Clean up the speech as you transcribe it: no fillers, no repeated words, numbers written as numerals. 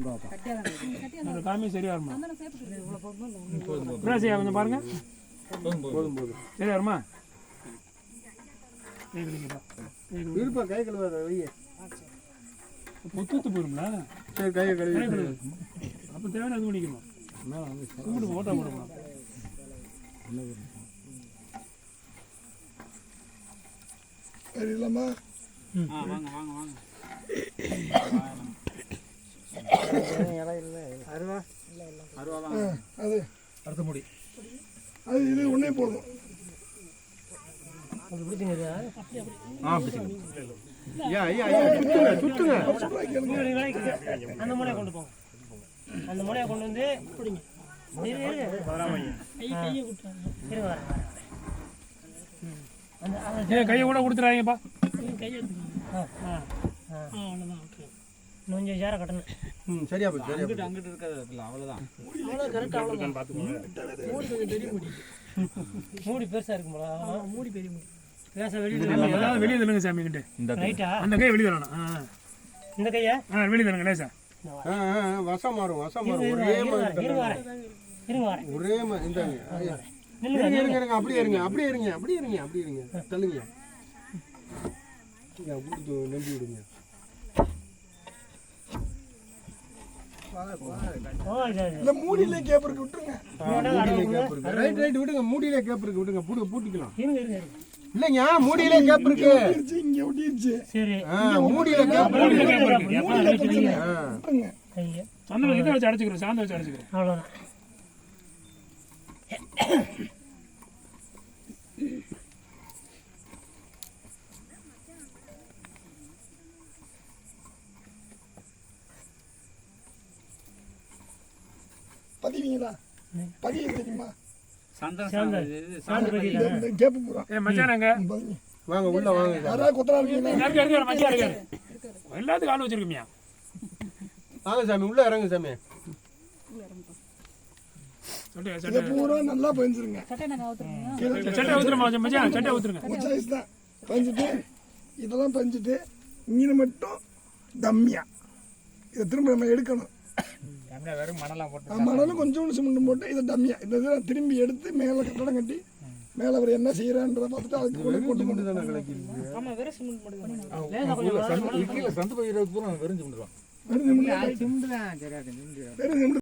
அந்த காமி சரியா வருமா? பிரேசியா கொஞ்சம் பாருங்க. சரியா வருமா? இருப்பா கை கழுவாத வைய புத்து போயிருங்களா? சரி கையை கழுவி அப்போ தேவையான அது பண்ணிக்கணும். கும்பிட்டு ஓட்டா போடணும். சரி இல்லம்மா வாங்க வாங்க வாங்க. அருவா அருவா வாங்க. அது அடுத்த முடி அது இது ஒன்றே போதும். அது பிடிச்சிங்க. சுத்துங்க அந்த முனையை கொண்டு போங்க. அந்த முனையை கொண்டு வந்து பிடிங்க. கையை கூட கொடுத்துறாங்கப்பா. கொஞ்சம் சேர கட்டணும். சரியா போச்சு. அங்கிட்டு இருக்கிறது அவ்வளோதான். மூடி பெருசா இருக்குங்களா? மூடி பெரிய மூடி. வெளியே தள்ளுங்க சாமி கிட்ட. அந்த கை வெளியே தள்ளணும். இந்த கையா வெளியே தள்ளுங்க லேசா. வசம் மாறும் ஒரே மாதிரி இருங்க. அப்படியே இருங்க தள்ளுங்க. நம்பி விடுங்க. மூடியிலே கேப் இருக்கு விட்டுருங்க. ரைட் விடுங்க. மூடியிலே கேப் இருக்கு விடுங்க. பூட்டிக்கலாம். இல்லைங்க மூடியிலே கேப் இருக்கு. இங்க ஒட்டிருச்சு. சரி மூடியிலே கேப் இருக்கு. சந்தன இதை வச்சு அடைச்சிக்கிறோம். சாந்த வச்சு அடைச்சிக்கிறோம். அவ்வளோதான். பதிவீங்களா? பதிவு தெரியுமா? வாங்க உள்ள வாங்க. யாராவது கொத்தனா இருக்கீங்களா? எல்லாத்துக்கும் ஆள் வச்சிருக்கீங்க. வாங்க சாமி உள்ள இறங்க சாமி. இதை பூரா நல்லா பஞ்சிருங்க. பஞ்சிட்டு இதெல்லாம் பஞ்சிட்டு இங்கே மட்டும் தம்மியா இதை திரும்ப நம்ம எடுக்கணும். மணலும் கொஞ்சோண்டு சிமெண்ட் போட்டு இதை டம்மியா இந்த இதை திரும்பி எடுத்து மேலே கட்டடம் கட்டி மேலே அவர் என்ன செய்யறான்றதை பார்த்துட்டு அதுக்கு போட்டு கொண்டு தானே கிடைக்கும்.